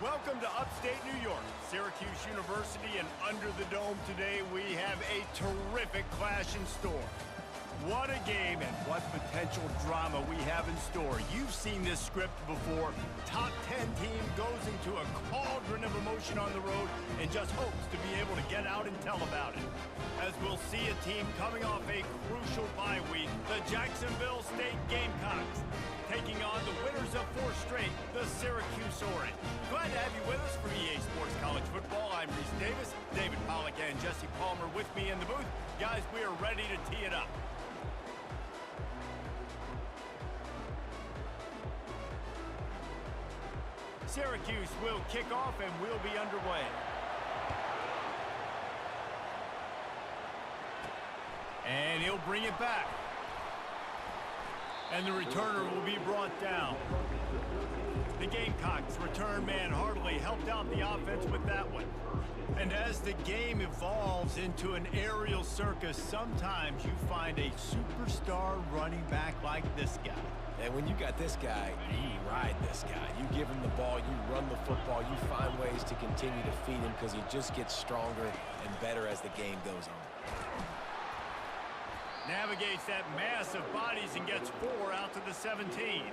Welcome to upstate New York, Syracuse University, and under the dome today we have a terrific clash in store. What a game and what potential drama we have in store. You've seen this script before. Top 10 team goes into a cauldron of emotion on the road and just hopes to be able to get out and tell about it. As we'll see a team coming off a crucial bye week, the Jacksonville State Gamecocks, taking on the winners of 4 straight, the Syracuse Orange. Glad to have you with us for EA Sports College Football. I'm Reese Davis, David Pollack and Jesse Palmer with me in the booth. Guys, we are ready to tee it up. Syracuse will kick off and we'll be underway. And he'll bring it back. And the returner will be brought down. The Gamecocks return man Hardley helped out the offense with that one. And as the game evolves into an aerial circus, sometimes you find a superstar running back like this guy. And when you got this guy, you ride this guy. You give him the ball, you run the football, you find ways to continue to feed him because he just gets stronger and better as the game goes on. Navigates that mass of bodies and gets 4 out to the 17.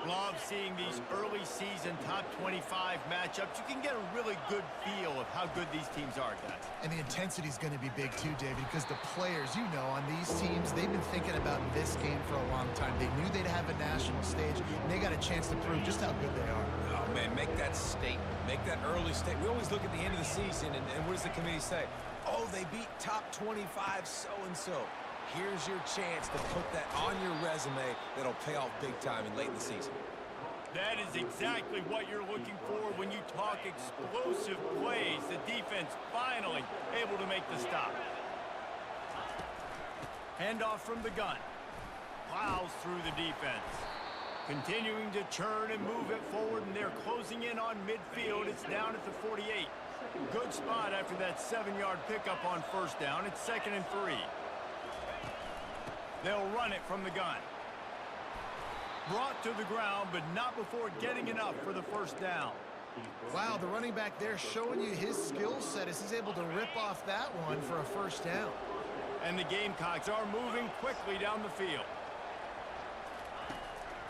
Love seeing these early season top 25 matchups. You can get a really good feel of how good these teams are, guys. And the intensity is going to be big too, David, because the players, you know, on these teams, they've been thinking about this game for a long time. They knew they'd have a national stage, and they got a chance to prove just how good they are. Oh, man, make that statement. Make that early statement. We always look at the end of the season, and what does the committee say? Oh, they beat top 25 so-and-so. Here's your chance to put that on your resume that'll pay off big time and late in the season. That is exactly what you're looking for when you talk explosive plays. The defense finally able to make the stop. Handoff from the gun. Plows through the defense. Continuing to churn and move it forward, and they're closing in on midfield. It's down at the 48. Good spot after that 7-yard pickup on first down. It's 2nd and 3. They'll run it from the gun. Brought to the ground, but not before getting enough for the first down. Wow, the running back there showing you his skill set as he's able to rip off that one for a first down. And the Gamecocks are moving quickly down the field.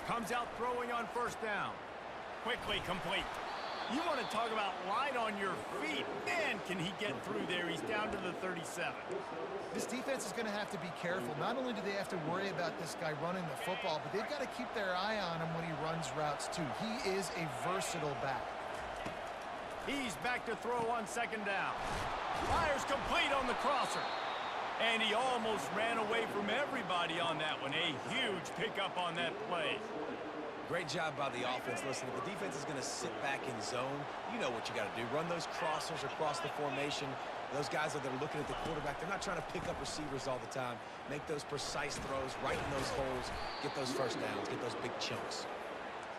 Comes out throwing on first down. Quickly complete. You want to talk about light on your feet. Man, can he get through there. He's down to the 37. This defense is going to have to be careful. Not only do they have to worry about this guy running the football, but they've got to keep their eye on him when he runs routes too. He is a versatile back. He's back to throw on 2nd down. Fires complete on the crosser. And he almost ran away from everybody on that one. A huge pickup on that play. Great job by the offense. Listen, if the defense is going to sit back in zone, you know what you got to do. Run those crossers across the formation. Those guys that are looking at the quarterback, they're not trying to pick up receivers all the time. Make those precise throws, right in those holes, get those first downs, get those big chunks.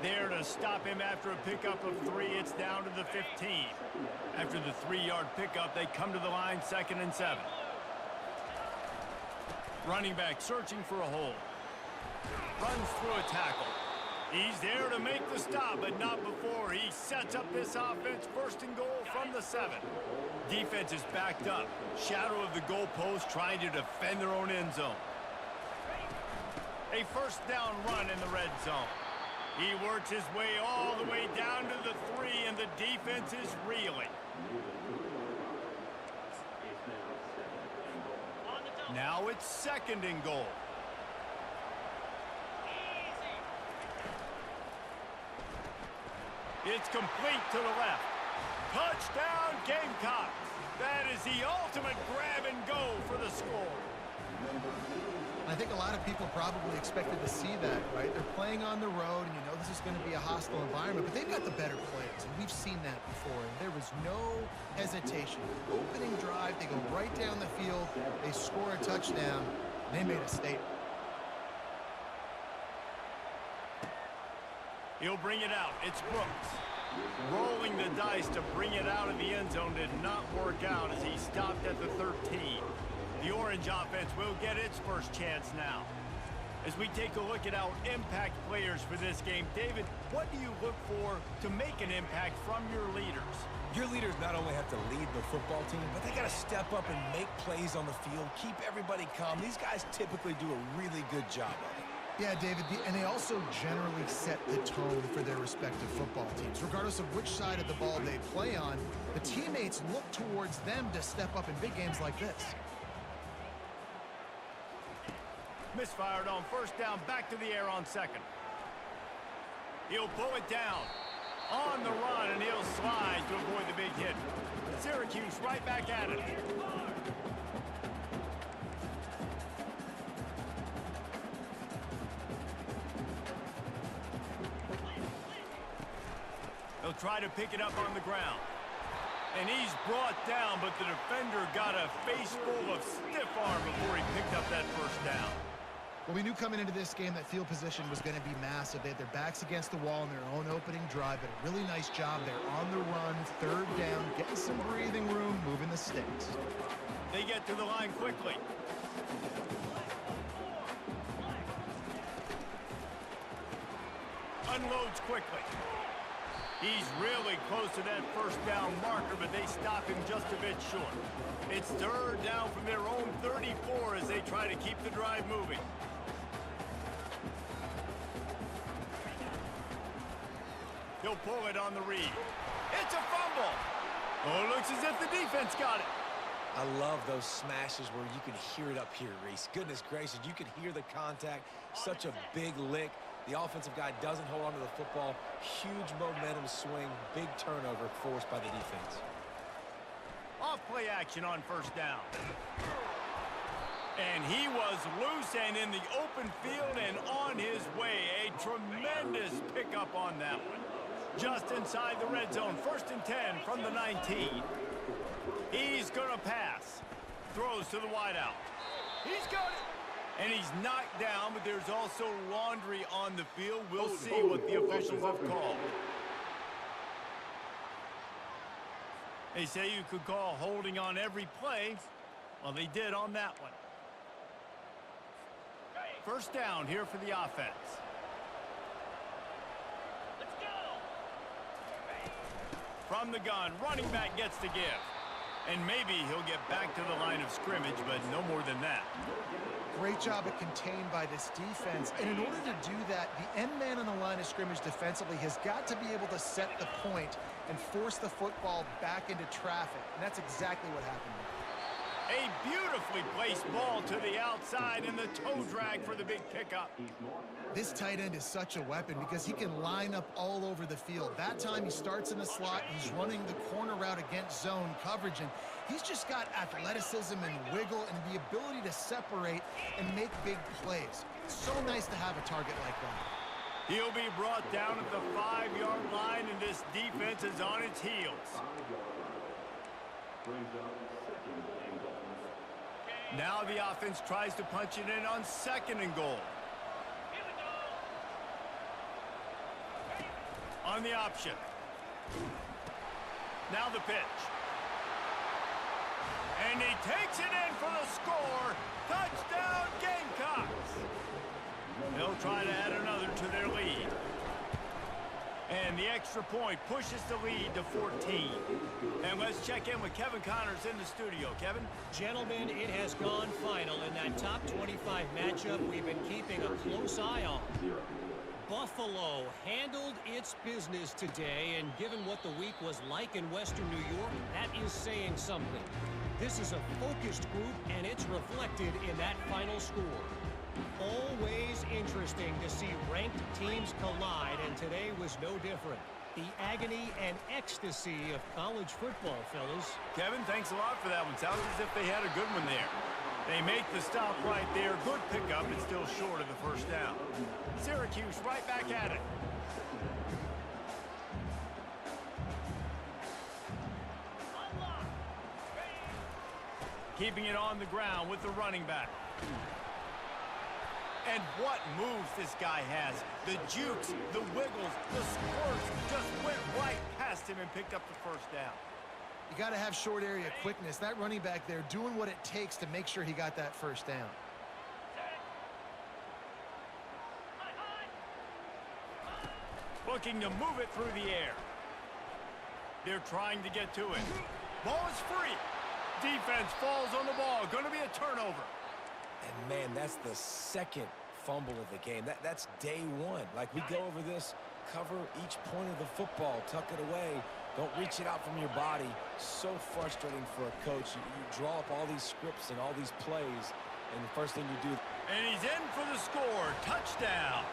There to stop him after a pickup of 3. It's down to the 15. After the 3-yard pickup, they come to the line 2nd and 7. Running back searching for a hole. Runs through a tackle. He's there to make the stop, but not before. He sets up this offense 1st and goal from the 7. Defense is backed up. Shadow of the goalpost trying to defend their own end zone. A first down run in the red zone. He works his way all the way down to the 3, and the defense is reeling. Now it's 2nd and goal. It's complete to the left. Touchdown, Gamecocks. That is the ultimate grab and go for the score. I think a lot of people probably expected to see that, right? They're playing on the road, and you know this is going to be a hostile environment, but they've got the better players, and we've seen that before, and there was no hesitation. Opening drive, they go right down the field, they score a touchdown, and they made a statement. He'll bring it out. It's Brooks. Rolling the dice to bring it out of the end zone did not work out as he stopped at the 13. The Orange offense will get its first chance now. As we take a look at our impact players for this game, David, what do you look for to make an impact from your leaders? Your leaders not only have to lead the football team, but they got to step up and make plays on the field, keep everybody calm. These guys typically do a really good job of it. Yeah, David, and they also generally set the tone for their respective football teams. Regardless of which side of the ball they play on, the teammates look towards them to step up in big games like this. Misfired on first down, back to the air on second. He'll pull it down. On the run, and he'll slide to avoid the big hit. Syracuse right back at it. He'll try to pick it up on the ground. And he's brought down, but the defender got a face full of stiff arm before he picked up that first down. Well, we knew coming into this game that field position was going to be massive. They had their backs against the wall in their own opening drive, but a really nice job there on the run, third down, getting some breathing room, moving the sticks. They get to the line quickly. Unloads quickly. He's really close to that first down marker, but they stop him just a bit short. It's third down from their own 34 as they try to keep the drive moving. He'll pull it on the read. It's a fumble. Oh, it looks as if the defense got it. I love those smashes where you can hear it up here, Reese. Goodness gracious, you can hear the contact. Such a big lick. The offensive guy doesn't hold on to the football. Huge momentum swing, big turnover forced by the defense. Off play action on first down. And he was loose and in the open field and on his way. A tremendous pickup on that one. Just inside the red zone, 1st and 10 from the 19. He's going to pass. Throws to the wideout. He's got it. And he's knocked down, but there's also laundry on the field. We'll see what the officials have called. They say you could call holding on every play. Well, they did on that one. First down here for the offense. Let's go. From the gun, running back gets the give. And maybe he'll get back to the line of scrimmage, but no more than that. Great job at contained by this defense. And in order to do that, the end man on the line of scrimmage defensively has got to be able to set the point and force the football back into traffic. And that's exactly what happened there. A beautifully placed ball to the outside and the toe drag for the big pickup. This tight end is such a weapon because he can line up all over the field. That time he starts in the slot, he's running the corner route against zone coverage, and he's just got athleticism and wiggle and the ability to separate and make big plays. It's so nice to have a target like that. He'll be brought down at the 5-yard line, and this defense is on its heels. Now the offense tries to punch it in on 2nd and goal. On the option. Now the pitch. And he takes it in for the score. Touchdown, Gamecocks. They'll try to add another to their lead. And the extra point pushes the lead to 14. And let's check in with Kevin Connors in the studio. Kevin? Gentlemen, it has gone final in that top 25 matchup we've been keeping a close eye on. Buffalo handled its business today, and given what the week was like in Western New York, that is saying something. This is a focused group, and it's reflected in that final score. Always interesting to see ranked teams collide, and today was no different. The agony and ecstasy of college football, fellas. Kevin, thanks a lot for that one. Sounds as if they had a good one there. They make the stop right there. Good pickup, but still short of the first down. Syracuse right back at it. Keeping it on the ground with the running back. And what moves this guy has. The jukes, the wiggles, the squirts just went right past him and picked up the first down. You got to have short area quickness. That running back there doing what it takes to make sure he got that first down. looking to move it through the air. They're trying to get to it. Ball is free. Defense falls on the ball. Going to be a turnover. And, man, that's the second fumble of the game. That's day one. Like, we go over this, cover each point of the football, tuck it away. Don't reach it out from your body. So frustrating for a coach. You draw up all these scripts and all these plays, and the first thing you do. And he's in for the score. Touchdown.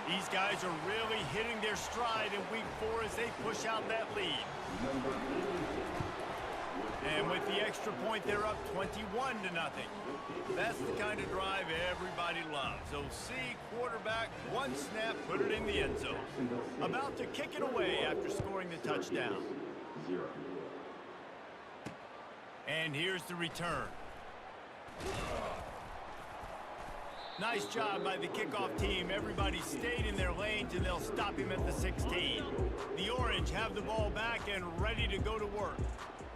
These guys are really hitting their stride in week 4 as they push out that lead. And with the extra point, they're up 21-0. That's the kind of drive everybody loves. OC, quarterback, one snap, put it in the end zone. About to kick it away after scoring the touchdown. And here's the return. Nice job by the kickoff team. Everybody stayed in their lanes, and they'll stop him at the 16. The Orange have the ball back and ready to go to work.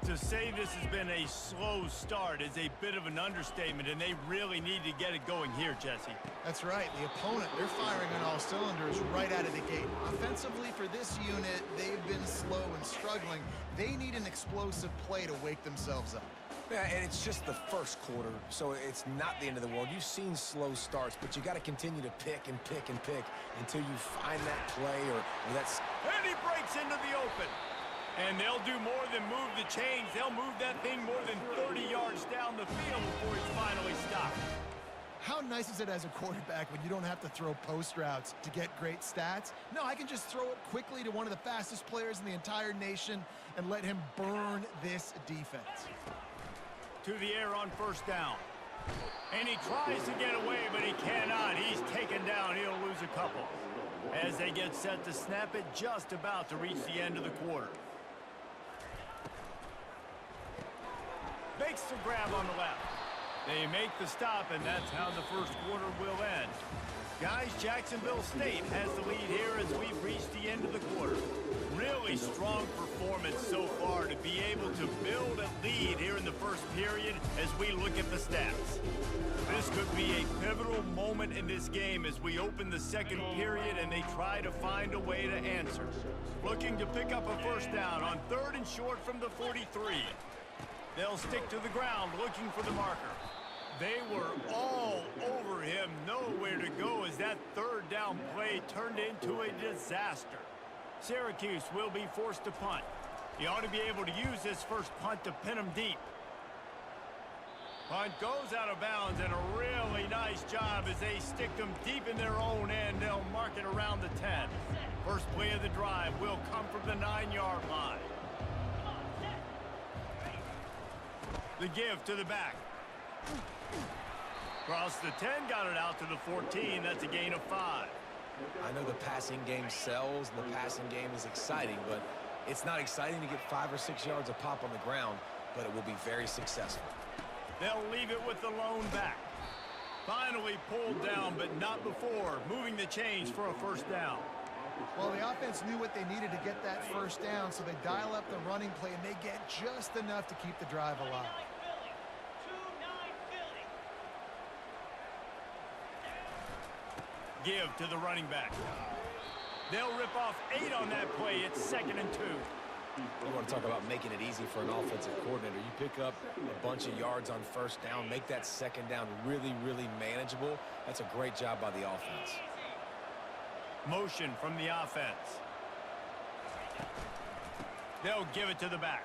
To say this has been a slow start is a bit of an understatement, and they really need to get it going here, Jesse. That's right. The opponent, they're firing on all cylinders right out of the gate. Offensively, for this unit, they've been slow and struggling. They need an explosive play to wake themselves up. Yeah, and it's just the first quarter, so it's not the end of the world. You've seen slow starts, but you got to continue to pick and pick and pick until you find that play or that's... And he breaks into the open. And they'll do more than move the chains. They'll move that thing more than 30 yards down the field before it's finally stopped. How nice is it as a quarterback when you don't have to throw post routes to get great stats? No, I can just throw it quickly to one of the fastest players in the entire nation and let him burn this defense. To the air on first down. And he tries to get away, but he cannot. He's taken down. He'll lose a couple. As they get set to snap it, just about to reach the end of the quarter. Makes the grab on the left. They make the stop, and that's how the first quarter will end. Guys, Jacksonville State has the lead here as we've reached the end of the quarter. Really strong performance so far to be able to build a lead here in the first period as we look at the stats. This could be a pivotal moment in this game as we open the second period and they try to find a way to answer. Looking to pick up a first down on 3rd and short from the 43. They'll stick to the ground looking for the marker. They were all over him, nowhere to go as that 3rd down play turned into a disaster. Syracuse will be forced to punt. He ought to be able to use this first punt to pin him deep. Punt goes out of bounds, and a really nice job as they stick them deep in their own end. They'll mark it around the 10. First play of the drive will come from the 9-yard line. The give to the back. Across the 10, got it out to the 14. That's a gain of 5. I know the passing game sells and the passing game is exciting, but it's not exciting to get 5 or 6 yards of pop on the ground, but it will be very successful. They'll leave it with the lone back. Finally pulled down, but not before moving the chains for a first down. Well, the offense knew what they needed to get that first down, so they dial up the running play, and they get just enough to keep the drive alive. Give to the running back. They'll rip off 8 on that play. It's 2nd and 2. You want to talk about making it easy for an offensive coordinator. You pick up a bunch of yards on first down, make that second down really, really manageable. That's a great job by the offense. Motion from the offense. They'll give it to the back.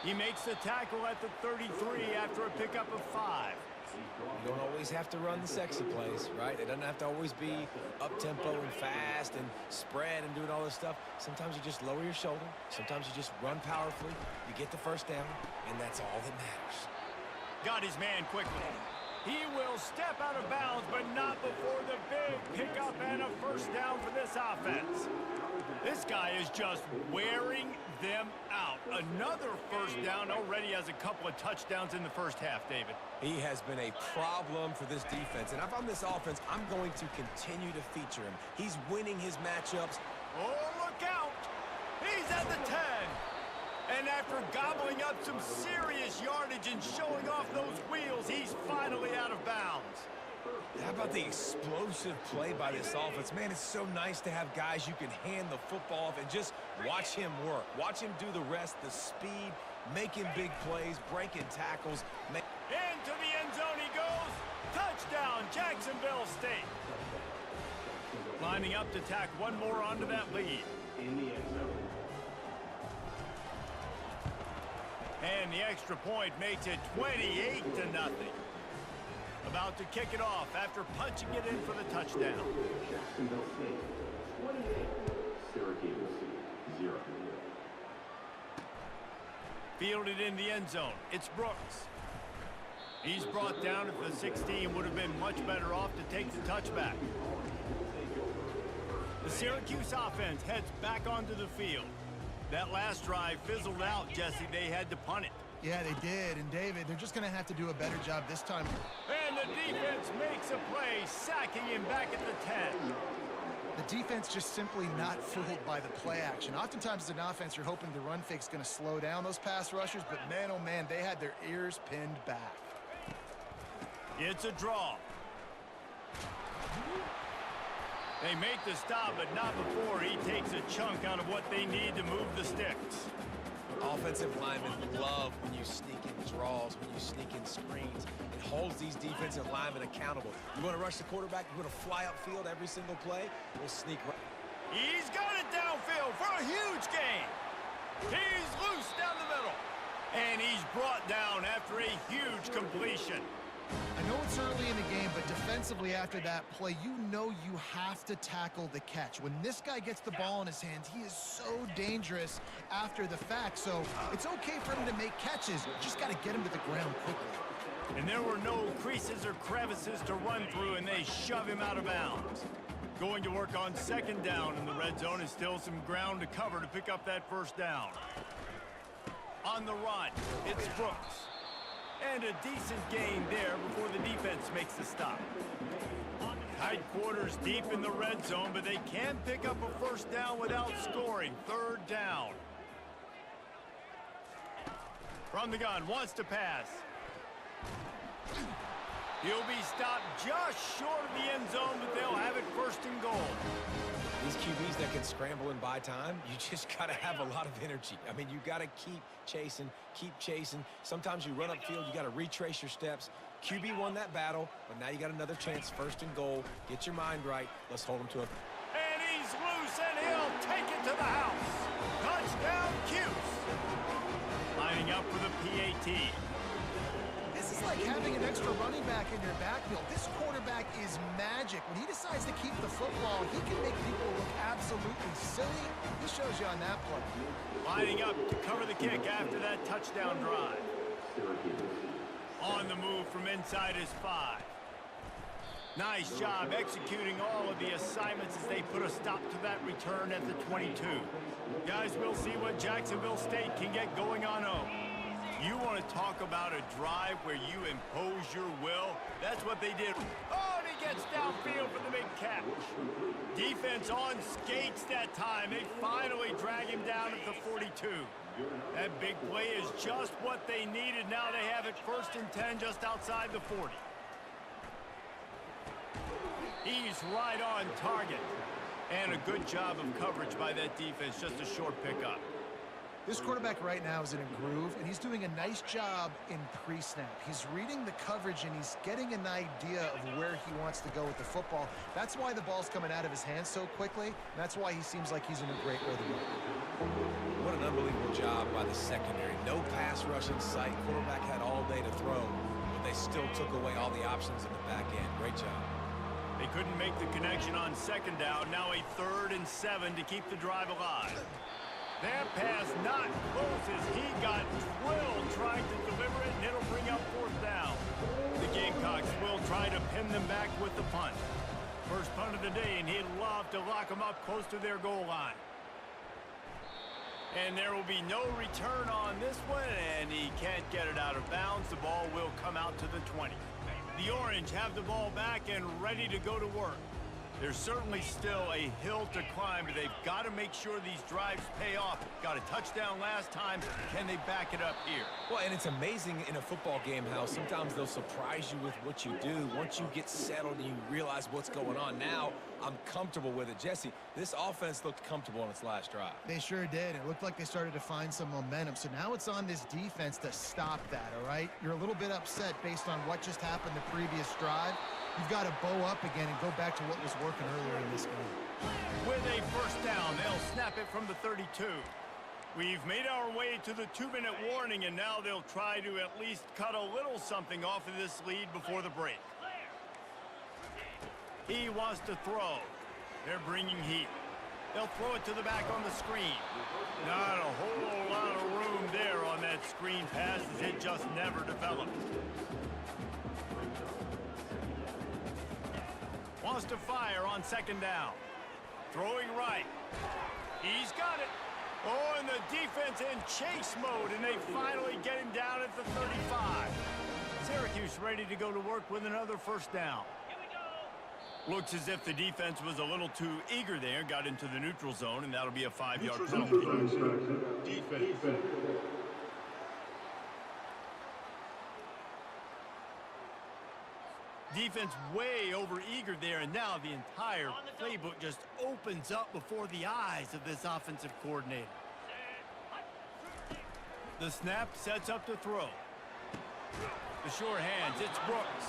He makes the tackle at the 33 after a pickup of 5. You don't always have to run the sexy plays, right? It doesn't have to always be up-tempo and fast and spread and doing all this stuff. Sometimes you just lower your shoulder. Sometimes you just run powerfully. You get the first down, and that's all that matters. Got his man quickly. He will step out of bounds, but not before the big pickup and a first down for this offense. This guy is just wearing them out. Another first down, already has a couple of touchdowns in the first half, David. He has been a problem for this defense, and if I'm this offense, I'm going to continue to feature him. He's winning his matchups. Oh, look out! He's at the 10. And after gobbling up some serious yardage and showing off those wheels, he's finally out of bounds. How about the explosive play by this offense? Man, it's so nice to have guys you can hand the football off and just watch him work. Watch him do the rest, the speed, making big plays, breaking tackles. Into the end zone he goes. Touchdown, Jacksonville State. Lining up to tack one more onto that lead. And the extra point makes it 28-0. About to kick it off after punching it in for the touchdown. Jacksonville State, 28. Syracuse, 0. Fielded in the end zone. It's Brooks. He's brought down at the 16. Would have been much better off to take the touchback. The Syracuse offense heads back onto the field. That last drive fizzled out, Jesse. They had to punt it. Yeah, they did. And, David, they're just going to have to do a better job this time. And the defense makes a play, sacking him back at the 10. The defense just simply not fooled by the play action. Oftentimes, as an offense, you're hoping the run fake's going to slow down those pass rushers, but man, oh man, they had their ears pinned back. It's a draw. They make the stop, but not before he takes a chunk out of what they need to move the sticks. Offensive linemen love when you sneak in draws, when you sneak in screens. It holds these defensive linemen accountable. You want to rush the quarterback, you want to fly upfield every single play, we'll sneak right. He's got it downfield for a huge gain. He's loose down the middle. And he's brought down after a huge completion. I know it's early in the game, but defensively after that play, you know you have to tackle the catch. When this guy gets the ball in his hands, he is so dangerous after the fact. So it's okay for him to make catches. You just got to get him to the ground quickly. And there were no creases or crevices to run through, and they shove him out of bounds. Going to work on second down in the red zone, is still some ground to cover to pick up that first down. On the run, it's Brooks. And a decent gain there before the defense makes the stop. Tight quarters deep in the red zone, but they can pick up a first down without scoring. Third down. From the gun, wants to pass. He'll be stopped just short of the end zone, but they'll have it first and goal. These QBs that can scramble and buy time, you just got to have a lot of energy. I mean, you got to keep chasing, keep chasing. Sometimes you run upfield, you got to retrace your steps. QB won that battle, but now you got another chance, first and goal. Get your mind right. Let's hold him to a... And he's loose, and he'll take it to the house. Touchdown, Cuse. Lining up for the PAT. This is like having an extra running back in your backfield. This quarterback is magic. When he decides to keep the football, he can make people look absolutely silly. He shows you on that play. Lining up to cover the kick after that touchdown drive. On the move from inside his 5. Nice job executing all of the assignments as they put a stop to that return at the 22. Guys, we'll see what Jacksonville State can get going on home. You want to talk about a drive where you impose your will? That's what they did. Oh, and he gets downfield for the big catch. Defense on skates that time. They finally drag him down at the 42. That big play is just what they needed. Now they have it first and 10 just outside the 40. He's right on target. And a good job of coverage by that defense. Just a short pickup. This quarterback right now is in a groove, and he's doing a nice job in pre-snap. He's reading the coverage, and he's getting an idea of where he wants to go with the football. That's why the ball's coming out of his hands so quickly, and that's why he seems like he's in a great rhythm. What an unbelievable job by the secondary. No pass rush in sight. Quarterback had all day to throw, but they still took away all the options in the back end. Great job. They couldn't make the connection on second down. Now a 3rd and 7 to keep the drive alive. That pass not close as he got drilled trying to deliver it, and it'll bring up 4th down. The Gamecocks will try to pin them back with the punt. First punt of the day, and he'd love to lock them up close to their goal line. And there will be no return on this one, and he can't get it out of bounds. The ball will come out to the 20. The Orange have the ball back and ready to go to work. There's certainly still a hill to climb, but they've got to make sure these drives pay off. Got a touchdown last time. Can they back it up here? Well, and it's amazing in a football game how sometimes they'll surprise you with what you do. Once you get settled and you realize what's going on, now I'm comfortable with it. Jesse, this offense looked comfortable on its last drive. They sure did. It looked like they started to find some momentum. So now it's on this defense to stop that, all right? You're a little bit upset based on what just happened the previous drive. You've got to bow up again and go back to what was working earlier in this game. With a first down, they'll snap it from the 32. We've made our way to the 2-minute warning, and now they'll try to at least cut a little something off of this lead before the break. He wants to throw. They're bringing heat. They'll throw it to the back on the screen. Not a whole lot of room there on that screen pass, as it just never developed. Wants to fire on second down. Throwing right. He's got it. Oh, and the defense in chase mode, and they finally get him down at the 35. Syracuse ready to go to work with another first down. Looks as if the defense was a little too eager there, got into the neutral zone, and that'll be a 5-yard penalty. Defense. Defense way over-eager there, and now the entire playbook just opens up before the eyes of this offensive coordinator. The snap sets up to throw. The short hands, it's Brooks.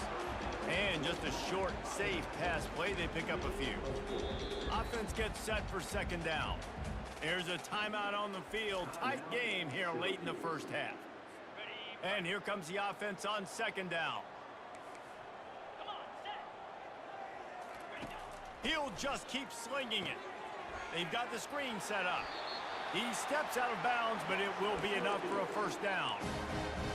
And just a short, safe pass play, they pick up a few. Offense gets set for second down. There's a timeout on the field. Tight game here late in the first half. And here comes the offense on second down. He'll just keep slinging it. They've got the screen set up. He steps out of bounds, but it will be enough for a first down.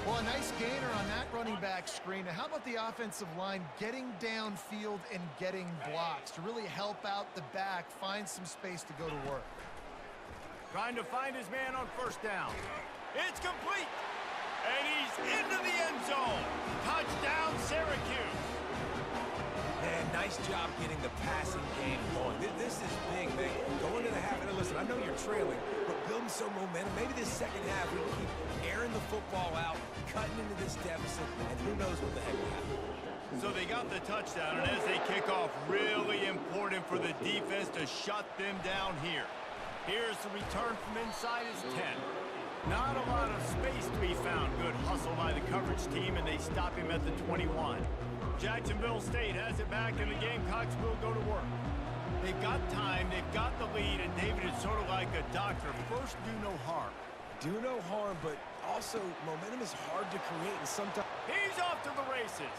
Well, a nice gainer on that running back screen. Now, how about the offensive line getting downfield and getting blocks to really help out the back, find some space to go to work? Trying to find his man on first down. It's complete. And he's into the end zone. Touchdown, Syracuse. Man, nice job getting the passing game going. This is big, man. Going to the half, and listen, I know you're trailing, but building some momentum. Maybe this second half, we can keep airing the football out, cutting into this deficit, and who knows what the heck will happen. So they got the touchdown, and as they kick off, really important for the defense to shut them down here. Here's the return from inside his 10. Not a lot of space to be found. Good hustle by the coverage team, and they stop him at the 21. Jacksonville State has it back, and the Gamecocks will go to work. They've got time, they've got the lead, and David is sort of like a doctor. First, do no harm. Do no harm, but also momentum is hard to create, and sometimes... He's off to the races.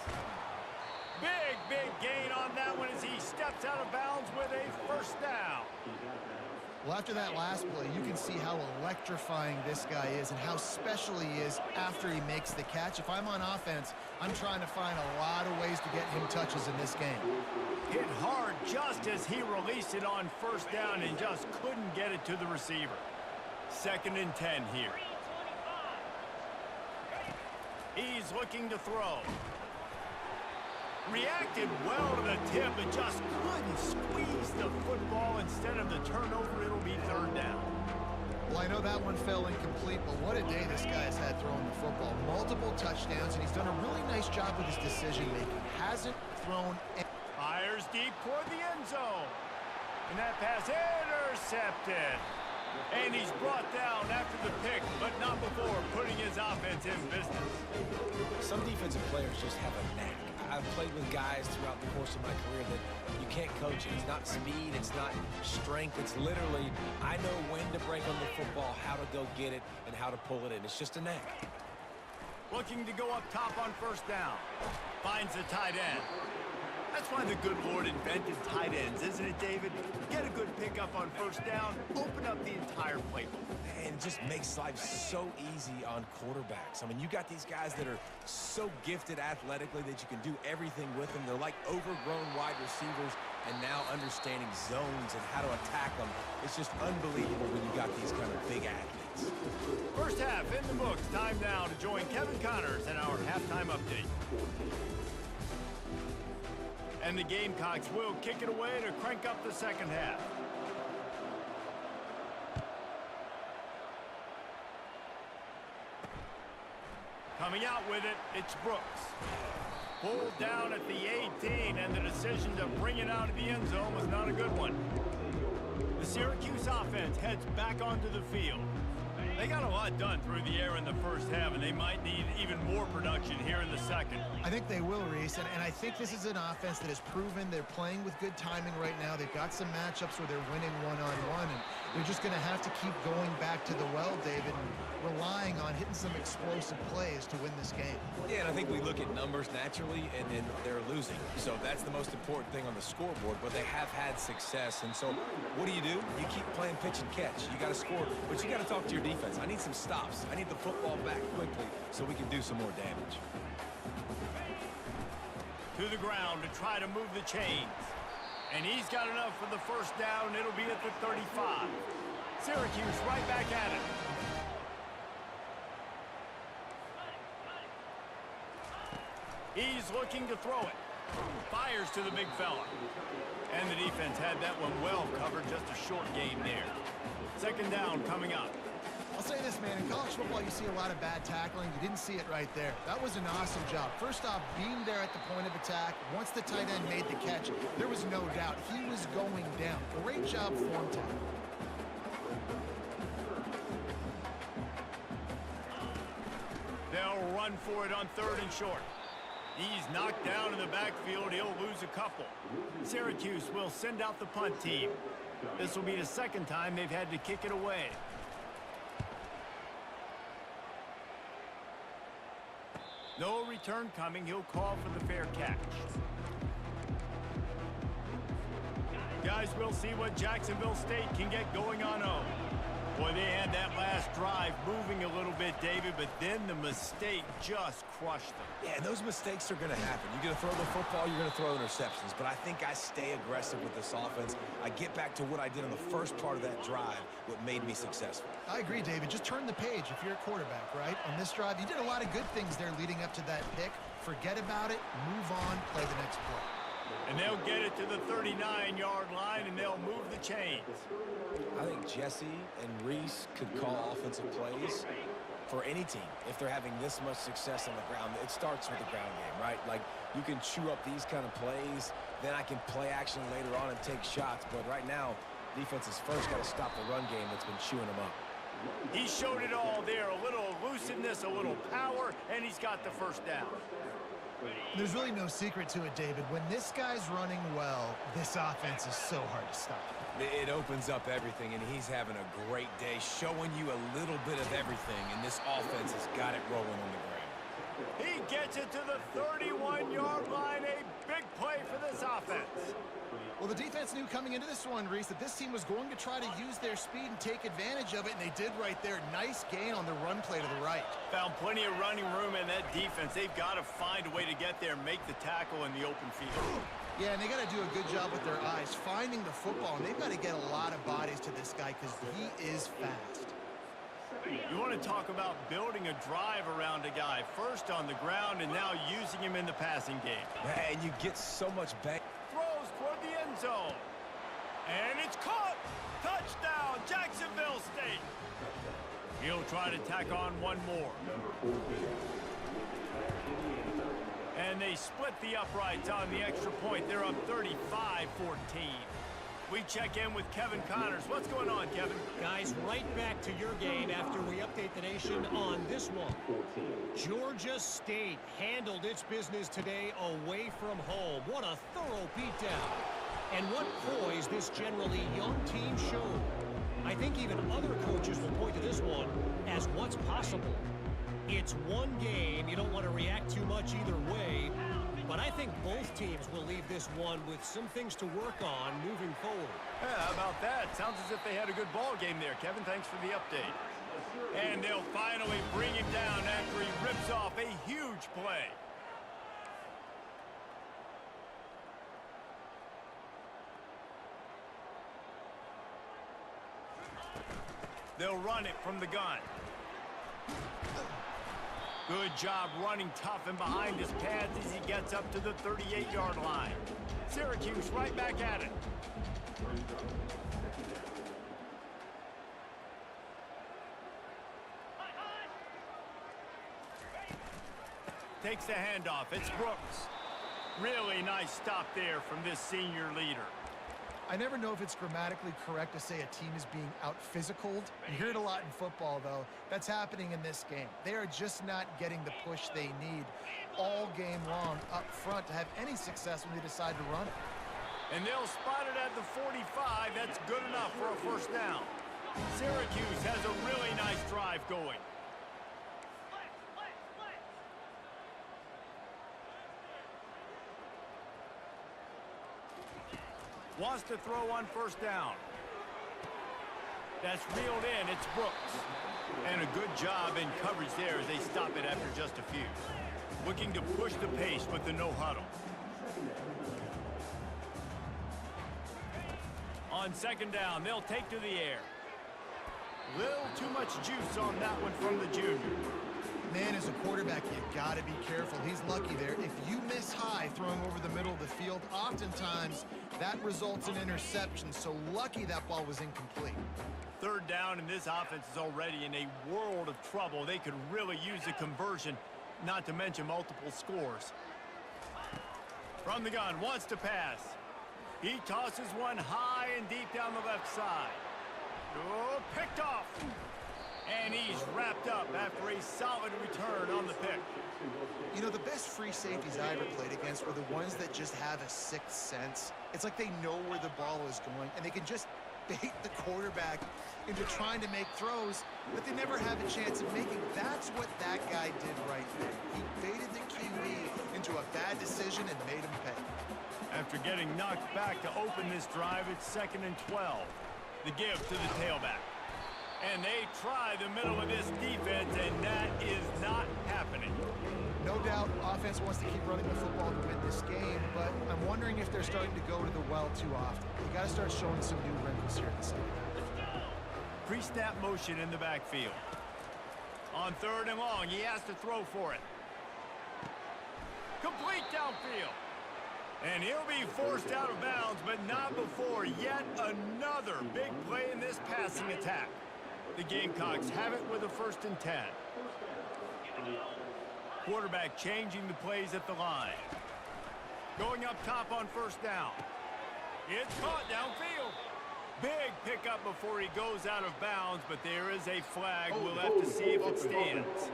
Big gain on that one as he steps out of bounds with a first down. Well, after that last play, you can see how electrifying this guy is and how special he is after he makes the catch. If I'm on offense, I'm trying to find a lot of ways to get him touches in this game. Hit hard just as he released it on first down and just couldn't get it to the receiver. 2nd and 10 here. He's looking to throw. Reacted well to the tip, but just couldn't squeeze the football. Instead of the turnover, it'll be 3rd down. Well, I know that one fell incomplete, but what a day this guy has had throwing the football. Multiple touchdowns, and he's done a really nice job with his decision-making. Hasn't thrown... Fires deep toward the end zone. And that pass intercepted. And he's brought down after the pick, but not before putting his offense in business. Some defensive players just have a knack. I've played with guys throughout the course of my career that you can't coach it. It's not speed, it's not strength. It's literally, I know when to break on the football, how to go get it, and how to pull it in. It's just a knack. Looking to go up top on first down. Finds the tight end. That's why the good Lord invented tight ends, isn't it, David? Get a good pickup on first down, open up the entire playbook. And it just makes life so easy on quarterbacks. I mean, you got these guys that are so gifted athletically that you can do everything with them. They're like overgrown wide receivers, and now understanding zones and how to attack them. It's just unbelievable when you got these kind of big athletes. First half in the books. Time now to join Kevin Connors in our halftime update. And the Gamecocks will kick it away to crank up the second half. Coming out with it, it's Brooks. Pulled down at the 18, and the decision to bring it out of the end zone was not a good one. The Syracuse offense heads back onto the field. They got a lot done through the air in the first half, and they might need even more production here in the second. I think they will, Reese, and I think this is an offense that has proven they're playing with good timing right now. They've got some matchups where they're winning one-on-one, and they're just going to have to keep going back to the well, David, and relying on hitting some explosive plays to win this game. Yeah, and I think we look at numbers naturally, and they're losing. So that's the most important thing on the scoreboard, but they have had success. And so what do? You keep playing pitch and catch. You got to score, but you got to talk to your defense. I need some stops. I need the football back quickly so we can do some more damage. To the ground to try to move the chains. And he's got enough for the first down. It'll be at the 35. Syracuse right back at it. He's looking to throw it. Fires to the big fella. And the defense had that one well covered. Just a short game there. Second down coming up. I'll say this, man. In college football, you see a lot of bad tackling. You didn't see it right there. That was an awesome job. First off, being there at the point of attack. Once the tight end made the catch, there was no doubt he was going down. Great job form tackle. They'll run for it on third and short. He's knocked down in the backfield. He'll lose a couple. Syracuse will send out the punt team. This will be the second time they've had to kick it away. No return coming. He'll call for the fair catch. Guys, we'll see what Jacksonville State can get going on home. Boy, they had that last drive moving a little bit, David, but then the mistake just crushed them. Yeah, and those mistakes are going to happen. You're going to throw the football, you're going to throw interceptions. But I think I stay aggressive with this offense. I get back to what I did on the first part of that drive, what made me successful. I agree, David. Just turn the page if you're a quarterback, right? On this drive, you did a lot of good things there leading up to that pick. Forget about it, move on, play the next play. And they'll get it to the 39-yard line, and they'll move the chains. I think Jesse and Reese could call offensive plays for any team if they're having this much success on the ground. It starts with the ground game, right? Like, you can chew up these kind of plays, then I can play action later on and take shots. But right now, defense has first got to stop the run game that's been chewing them up. He showed it all there. A little elusiveness, a little power, and he's got the first down. There's really no secret to it, David. When this guy's running well, this offense is so hard to stop. It opens up everything, and he's having a great day, showing you a little bit of everything, and this offense has got it rolling on the ground. He gets it to the 31-yard line. A big play for this offense. Well, the defense knew coming into this one, Reese, that this team was going to try to use their speed and take advantage of it, and they did right there. Nice gain on the run play to the right. Found plenty of running room in that defense. They've got to find a way to get there and make the tackle in the open field. Yeah, and they got to do a good job with their eyes, finding the football, and they've got to get a lot of bodies to this guy because he is fast. You want to talk about building a drive around a guy, first on the ground and now using him in the passing game. And you get so much bang. Throws toward the end zone. And it's caught. Touchdown, Jacksonville State. He'll try to tack on one more. And they split the uprights on the extra point. They're up 35-14. We check in with Kevin Connors. What's going on, Kevin? Guys, right back to your game after we update the nation on this one. Georgia State handled its business today away from home. What a thorough beatdown. And what poise this generally young team showed. I think even other coaches will point to this one as what's possible. It's one game. You don't want to react too much either way. But I think both teams will leave this one with some things to work on moving forward. Yeah, how about that? Sounds as if they had a good ball game there, Kevin. Thanks for the update. And they'll finally bring him down after he rips off a huge play. They'll run it from the gun. Good job running tough and behind his pads as he gets up to the 38-yard line. Syracuse right back at it. Takes the handoff. It's Brooks. Really nice stop there from this senior leader. I never know if it's grammatically correct to say a team is being out-physicaled. You hear it a lot in football, though. That's happening in this game. They are just not getting the push they need all game long up front to have any success when they decide to run it. And they'll spot it at the 45. That's good enough for a first down. Syracuse has a really nice drive going. Wants to throw on first down. That's reeled in. It's Brooks. And a good job in coverage there as they stop it after just a few. Looking to push the pace with the no huddle. On second down, they'll take to the air. Little too much juice on that one from the junior. Man, as a quarterback, you got to be careful. He's lucky there. If you miss high throwing over the middle of the field, oftentimes that results in interception. So lucky that ball was incomplete. Third down, and this offense is already in a world of trouble. They could really use a conversion, not to mention multiple scores. From the gun, wants to pass. He tosses one high and deep down the left side. Oh, picked off. And he's wrapped up after a solid return on the pick. You know, the best free safeties I ever played against were the ones that just have a sixth sense. It's like they know where the ball is going, and they can just bait the quarterback into trying to make throws that they never have a chance of making. That's what that guy did right there. He baited the QB into a bad decision and made him pay. After getting knocked back to open this drive, it's 2nd and 12. The give to the tailback. And they try the middle of this defense, and that is not happening. No doubt, offense wants to keep running the football to win this game, but I'm wondering if they're starting to go to the well too often. They got to start showing some new wrinkles here in the second half. Pre-snap motion in the backfield. On 3rd and long, he has to throw for it. Complete downfield. And he'll be forced out of bounds, but not before yet another big play in this passing attack. The Gamecocks have it with a 1st and 10. Quarterback changing the plays at the line. Going up top on 1st down. It's caught downfield. Big pickup before he goes out of bounds, but there is a flag. We'll have to see if it stands.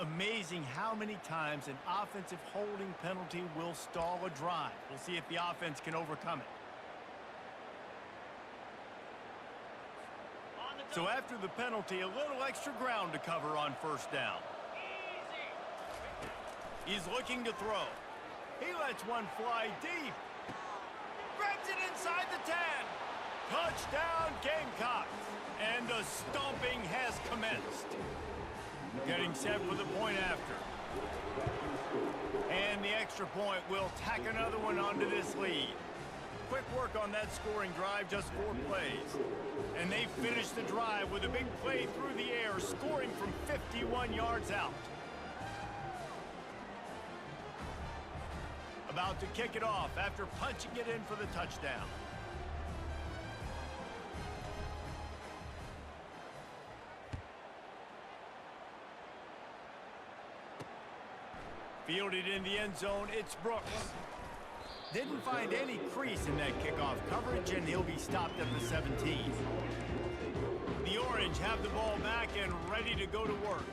Amazing how many times an offensive holding penalty will stall a drive. We'll see if the offense can overcome it. So after the penalty, a little extra ground to cover on 1st down. He's looking to throw. He lets one fly deep. Grabs it inside the 10. Touchdown, Gamecocks. And the stomping has commenced. Getting set for the point after. And the extra point will tack another one onto this lead. Quick work on that scoring drive, just 4 plays. And they finish the drive with a big play through the air, scoring from 51 yards out. About to kick it off after punching it in for the touchdown. Fielded in the end zone, it's Brooks. Didn't find any crease in that kickoff coverage, and he'll be stopped at the 17. The Orange have the ball back and ready to go to work.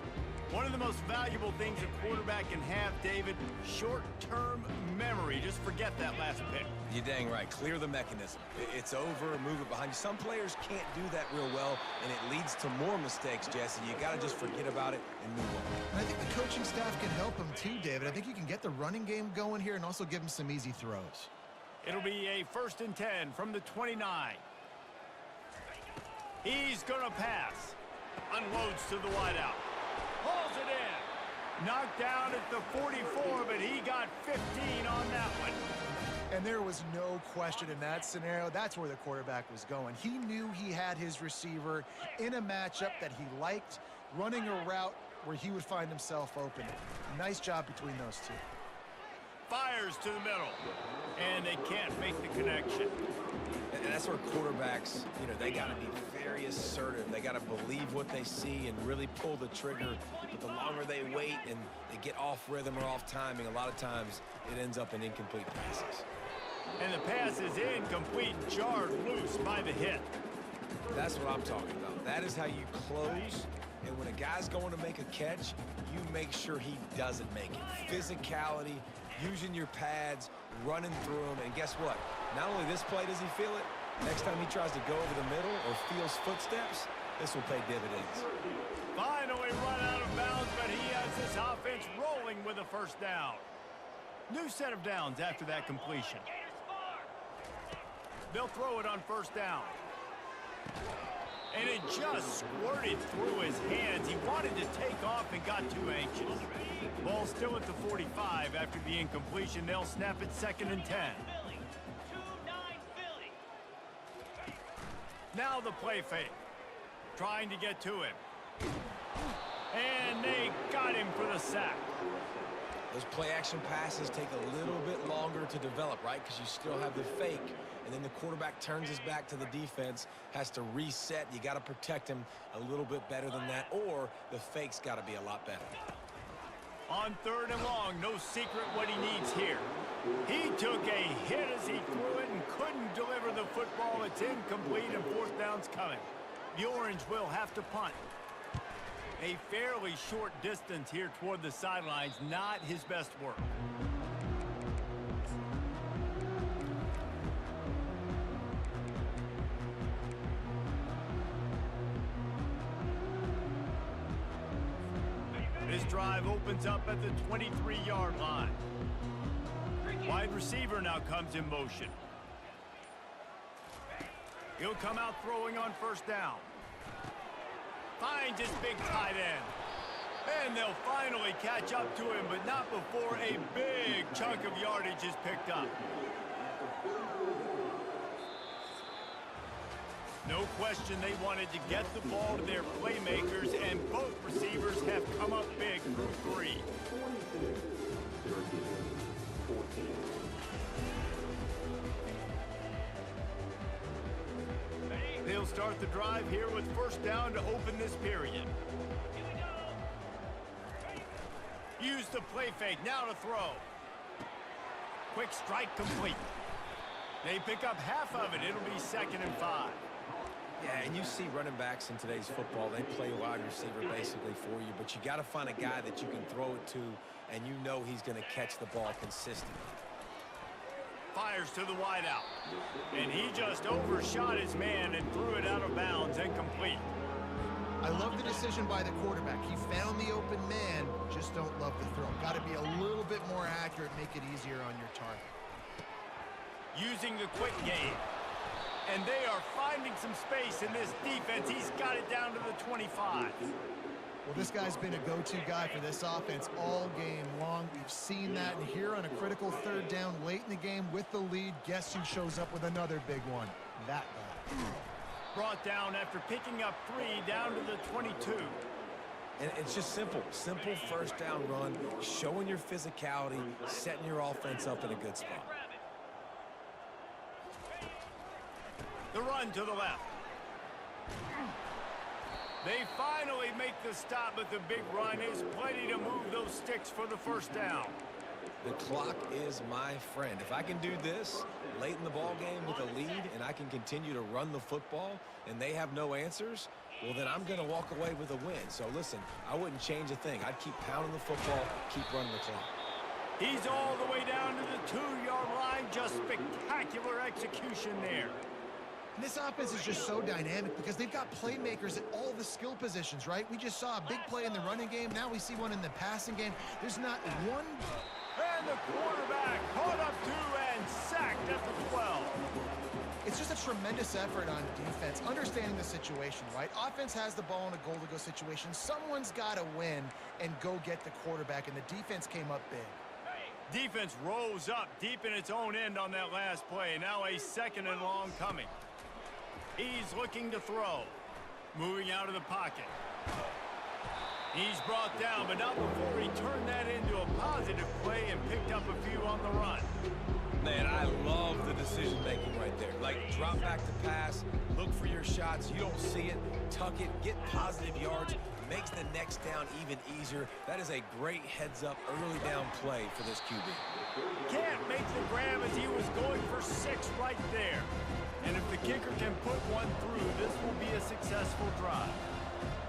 One of the most valuable things a quarterback can have, David, short-term memory. Just forget that last pick. You're dang right. Clear the mechanism. It's over, move it behind you. Some players can't do that real well, and it leads to more mistakes, Jesse. You got to just forget about it and move on. And I think the coaching staff can help him too, David. I think you can get the running game going here and also give him some easy throws. It'll be a 1st and 10 from the 29. He's going to pass. Unloads to the wideout. Hauls it in. Knocked down at the 44, but he got 15 on that one. And there was no question in that scenario. That's where the quarterback was going. He knew he had his receiver in a matchup that he liked, running a route where he would find himself open. Nice job between those two. Fires to the middle, and they can't make the connection. And that's where quarterbacks, they got to be very assertive. They got to believe what they see and really pull the trigger. But the longer they wait and they get off rhythm or off timing, a lot of times it ends up in incomplete passes. And the pass is incomplete, jarred loose by the hit. That's what I'm talking about. That is how you close. And when a guy's going to make a catch, you make sure he doesn't make it. Physicality, using your pads, running through them. And guess what? Not only this play does he feel it, next time he tries to go over the middle or feels footsteps, this will pay dividends. Finally run out of bounds, but he has this offense rolling with a first down. New set of downs after that completion. They'll throw it on first down. And it just squirted through his hands. He wanted to take off and got too anxious. Ball still at the 45 after the incompletion. They'll snap it 2nd and 10. Now the play fake. Trying to get to him. And they got him for the sack. Those play-action passes take a little bit longer to develop, right? Because you still have the fake, and then the quarterback turns his back to the defense, has to reset. You got to protect him a little bit better than that, or the fake's got to be a lot better. On 3rd and long, no secret what he needs here. He took a hit as he threw it and couldn't deliver the football. It's incomplete, and 4th down's coming. The Orange will have to punt. A fairly short distance here toward the sidelines, not his best work. This drive opens up at the 23-yard line. Wide receiver now comes in motion. He'll come out throwing on first down. Finds his big tight end. And they'll finally catch up to him, but not before a big chunk of yardage is picked up. No question they wanted to get the ball to their playmakers, and both receivers have come up big through 3. They'll start the drive here with first down to open this period. Use the play fake, now to throw. Quick strike complete. They pick up half of it. It'll be 2nd and 5. Yeah, and you see running backs in today's football, they play wide receiver basically for you, but you got to find a guy that you can throw it to, and you know he's going to catch the ball consistently. Fires to the wideout. And he just overshot his man and threw it out of bounds and complete. I love the decision by the quarterback. He found the open man, just don't love the throw. Got to be a little bit more accurate, make it easier on your target. Using the quick game. And they are finding some space in this defense. He's got it down to the 25. Well, this guy's been a go-to guy for this offense all game long. We've seen that, and here on a critical 3rd down late in the game with the lead, guess who shows up with another big one? That guy. Brought down after picking up 3 down to the 22. And it's just simple first down run, showing your physicality, setting your offense up in a good spot. The run to the left. They finally make the stop, but the big run is plenty to move those sticks for the first down. The clock is my friend. If I can do this late in the ball game with a lead and I can continue to run the football and they have no answers, well, then I'm going to walk away with a win. So listen, I wouldn't change a thing. I'd keep pounding the football, keep running the clock. He's all the way down to the 2-yard line. Just spectacular execution there. And this offense is just so dynamic because they've got playmakers at all the skill positions, right? We just saw a big play in the running game. Now we see one in the passing game. There's not one. And the quarterback caught up to and sacked at the 12. It's just a tremendous effort on defense, understanding the situation, right? Offense has the ball in a goal-to-go situation. Someone's got to win and go get the quarterback, and the defense came up big. Defense rose up deep in its own end on that last play. Now a 2nd and long coming. He's looking to throw. Moving out of the pocket. He's brought down, but not before he turned that into a positive play and picked up a few on the run. Man, I love the decision-making right there. Like, drop back to pass, look for your shots. You don't see it, tuck it, get positive yards. Makes the next down even easier. That is a great heads-up early down play for this QB. Can't make the grab as he was going for 6 right there. And if the kicker can put one through, this will be a successful drive.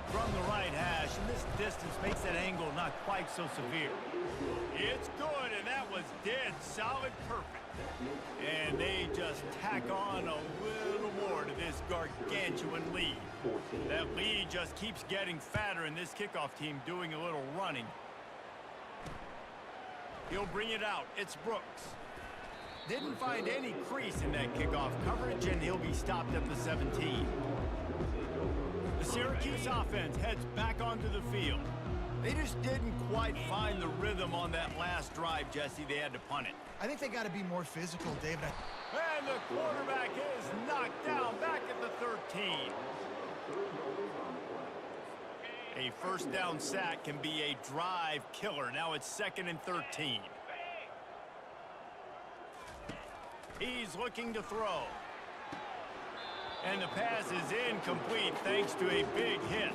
From the right hash, and this distance makes that angle not quite so severe. It's good, and that was dead solid perfect. And they just tack on a little more to this gargantuan lead. That lead just keeps getting fatter, and this kickoff team doing a little running. He'll bring it out. It's Brooks. Didn't find any crease in that kickoff coverage, and he'll be stopped at the 17. The Syracuse offense heads back onto the field. They just didn't quite find the rhythm on that last drive, Jesse. They had to punt it. I think they got to be more physical, David. And the quarterback is knocked down back at the 13. A 1st down sack can be a drive killer. Now it's 2nd and 13. He's looking to throw. And the pass is incomplete thanks to a big hit.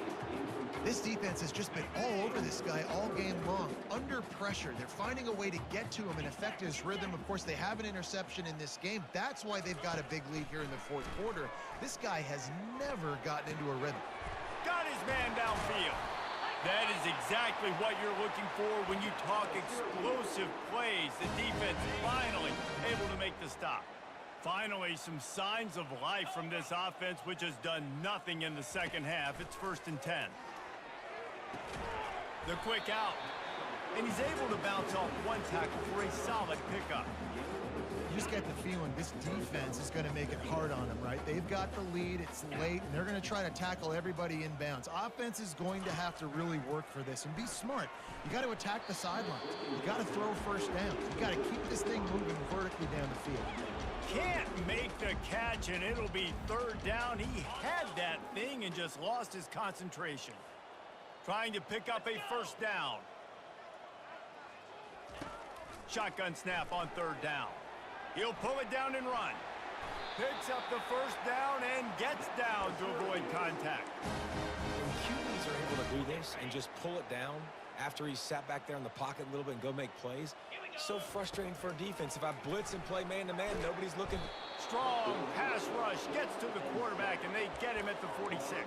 This defense has just been all over this guy all game long. Under pressure, they're finding a way to get to him and affect his rhythm. Of course, they have an interception in this game. That's why they've got a big lead here in the 4th quarter. This guy has never gotten into a rhythm. Got his man downfield. That is exactly what you're looking for when you talk explosive plays. The defense finally able to make the stop. Finally, some signs of life from this offense, which has done nothing in the 2nd half. It's 1st and 10. The quick out. And he's able to bounce off one tackle for a solid pickup. You just get the feeling this defense is going to make it hard on them, right? They've got the lead, it's late, and they're going to try to tackle everybody inbounds. Offense is going to have to really work for this and be smart. You got to attack the sidelines. You got to throw 1st down. You got to keep this thing moving vertically down the field. Can't make the catch, and it'll be 3rd down. He had that thing and just lost his concentration. Trying to pick up a 1st down. Shotgun snap on 3rd down. He'll pull it down and run. Picks up the 1st down and gets down to avoid contact. When QBs are able to do this and just pull it down after he sat back there in the pocket a little bit and go make plays, so frustrating for a defense. If I blitz and play man-to-man, nobody's looking. Strong pass rush gets to the quarterback, and they get him at the 46.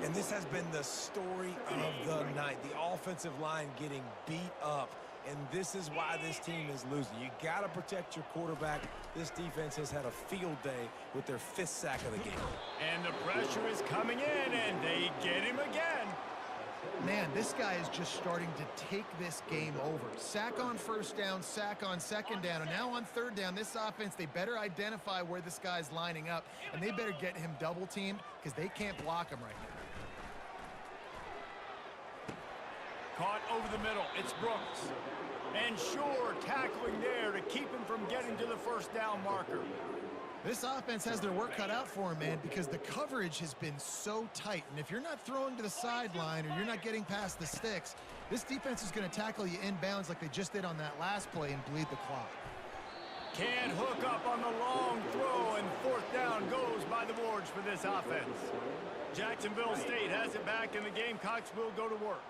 And this has been the story of the night. The offensive line getting beat up. And this is why this team is losing. You got to protect your quarterback. This defense has had a field day with their 5th sack of the game. And the pressure is coming in, and they get him again. Man, this guy is just starting to take this game over. Sack on 1st down, sack on 2nd down, and now on 3rd down, this offense, they better identify where this guy's lining up, and they better get him double-teamed because they can't block him right now. Caught over the middle. It's Brooks. And Shore tackling there to keep him from getting to the 1st down marker. This offense has their work cut out for him, man, because the coverage has been so tight. And if you're not throwing to the sideline or you're not getting past the sticks, this defense is going to tackle you inbounds like they just did on that last play and bleed the clock. Can't hook up on the long throw, and 4th down goes by the boards for this offense. Jacksonville State has it back, and the Gamecocks will go to work.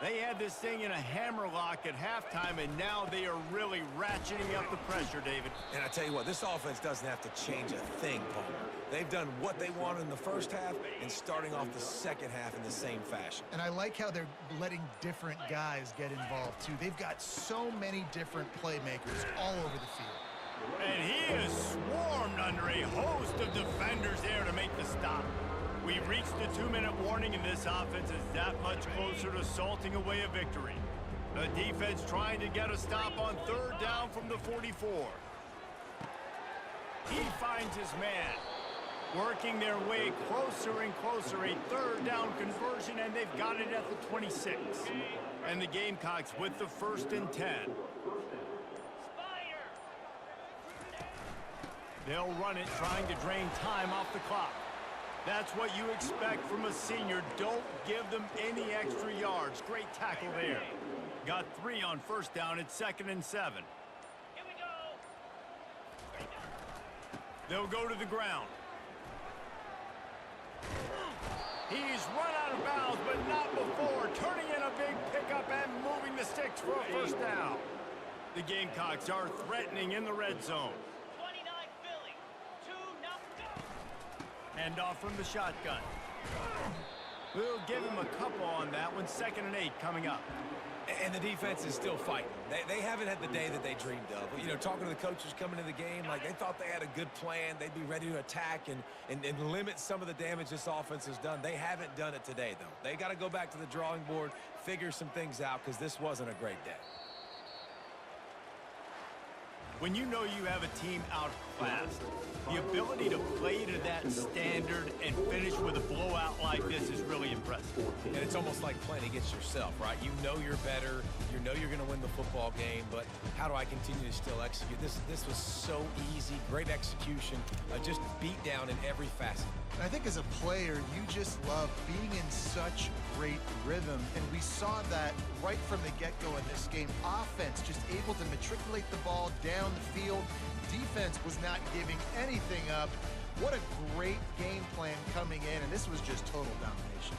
They had this thing in a hammerlock at halftime, and now they are really ratcheting up the pressure, David. And I tell you what, this offense doesn't have to change a thing, Paul. They've done what they wanted in the 1st half and starting off the 2nd half in the same fashion. And I like how they're letting different guys get involved, too. They've got so many different playmakers all over the field. And he is swarmed under a host of defenders there to make the stop. We've reached the 2-minute warning, and this offense is that much closer to salting away a victory. The defense trying to get a stop on 3rd down from the 44. He finds his man. Working their way closer and closer. A 3rd down conversion, and they've got it at the 26. And the Gamecocks with the 1st and 10. They'll run it, trying to drain time off the clock. That's what you expect from a senior. Don't give them any extra yards. Great tackle there. Got 3 on first down. It's 2nd and 7. Here we go. They'll go to the ground. He's run out of bounds, but not before. Turning in a big pickup and moving the sticks for a first down. The Gamecocks are threatening in the red zone. 29 Philly. 2-0. Hand off from the shotgun. We'll give him a couple on that one. 2nd and 8 coming up. And the defense is still fighting. They haven't had the day that they dreamed of. You know, talking to the coaches coming into the game, like they thought they had a good plan. They'd be ready to attack and limit some of the damage this offense has done. They haven't done it today, though. They got to go back to the drawing board, figure some things out, because this wasn't a great day. When you know you have a team outclassed, the ability to play to that standard and finish with a blowout like this is really impressive. And it's almost like playing against yourself, right? You know you're better. You know you're going to win the football game, but how do I continue to still execute? This was so easy, great execution, just beat down in every facet. I think as a player, you just love being in such great rhythm, and we saw that right from the get-go in this game. Offense just able to matriculate the ball down the field. Defense was not giving anything up. What a great game plan coming in, and this was just total domination.